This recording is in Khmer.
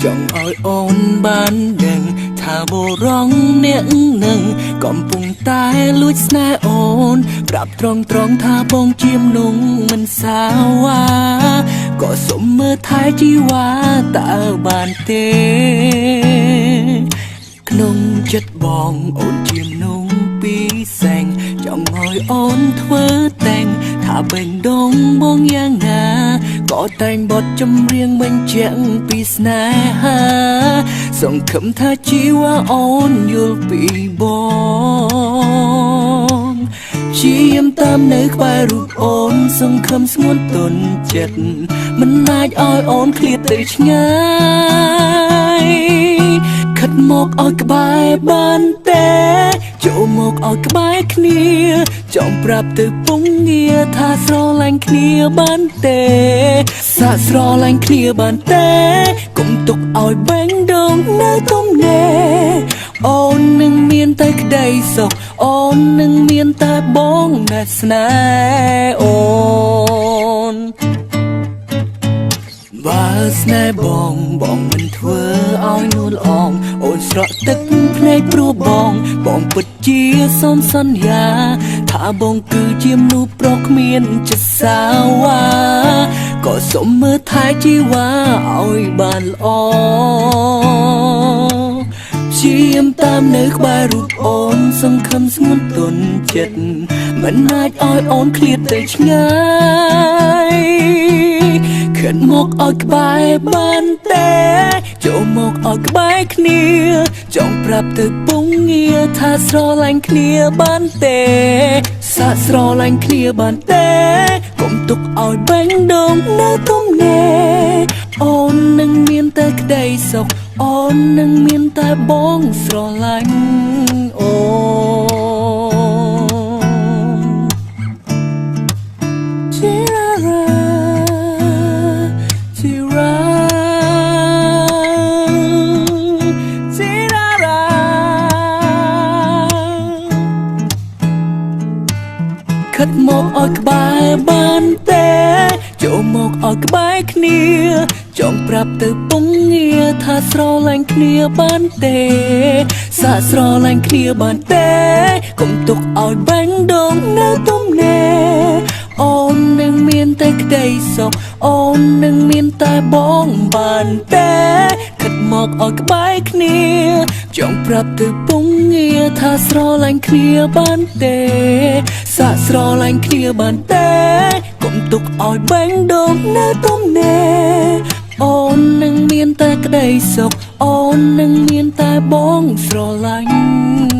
ចង់ឲ្យអូនបានដឹងថាបុរសអ្នកនឹងកំពុងតែលួចស្នេហ៍អូនប្រាប់ត្រង់ថាបងជាមនុស្សមិនសាវ៉ាក៏សុំមើលថែជីវ៉ាតើបានទេក្នុងចិត្តបងអូនជាមនុស្សពីសែងចង់ឲ្យអូនធ្វើតែងថាបេងដូងបងយ៉ាងណាក៏តែងបទចម្រៀងបញ្ជាក់ពីស្នេហាសង្ឃឹមថាជីវ៉ាអូនយល់ពីបងជាយំតាមនៅក្បែររូបអូនសង្ឃឹមស្ងួនទន់ចិត្តមិនអាចឲ្យអូនឃ្លាតទៅឆ្ងាយខិតមកឲ្យក្បែរបានទេចូលមកឲ្យក្បែរគ្នាចង់ប្រាប់ទៅពងងារថាស្រឡាញ់គ្នាបានទេសាកស្រឡាញ់គ្នាបានទេកុំទុកឲ្យបេងដូងនៅទំនេរអូននឹងមានតែក្តីសុខអូននឹងមានតែបងដែលស្នេហ៍អូនបើស្នេហ៍បងមិនធ្វើឲ្យនួនអងអូនស្រក់ទឹកភ្នែកព្រោះបងពិតជាសូមសន្យាថាបងគឺជាមនុស្សប្រុសគ្មានចិត្តសាវ៉ាក៏សូមមើលថែជីវ៉ាឲ្យបានល្អព្យាយាមតាមនៅក្បែររូបអូនសង្ឃឹមស្ងួនទន់ចិត្តមិនអាចឲ្យអូនឃ្លាតទៅឆ្ងាយខិតមកឲ្យក្បែរបានទេចូលមកឲ្យក្បែរគ្នាចង់ប្រាប់ទៅពងងារថាស្រឡាញ់គ្នាបានទេសាកស្រឡាញ់គ្នាបានទេកុំទុកឲ្យបេងដូងនៅទំនេរអូននឹងមានតែក្តីសុខអូននឹងមានតែបងស្រឡាញ់អូជីរ៉ារ៉ាជីរ៉ាជីរ៉ារ៉ាខិតមកឲ្យក្បែរបានទេចូលមកឲ្យក្បែរគ្នាចង់ប្រាប់ទៅពងងារថាស្រឡាញ់គ្នាបានទេសាកស្រឡាញ់គ្នាបានទេកុំទុកឲ្យបេងដូងនៅទំនេរអូននឹងមានតែក្តីសុខអូននឹងមានតែបងបានទេខិតមកឲ្យក្បែរគ្នាចង់ប្រាប់ទៅពងងារថាស្រឡាញ់គ្នាបានទេសាកស្រឡាញ់គ្នាបានទេកុំទុកឲ្យបេងដូងនៅទំនេរអូននឹងមានតែក្តីសុខអូននឹងមានតែបងស្រឡាញ់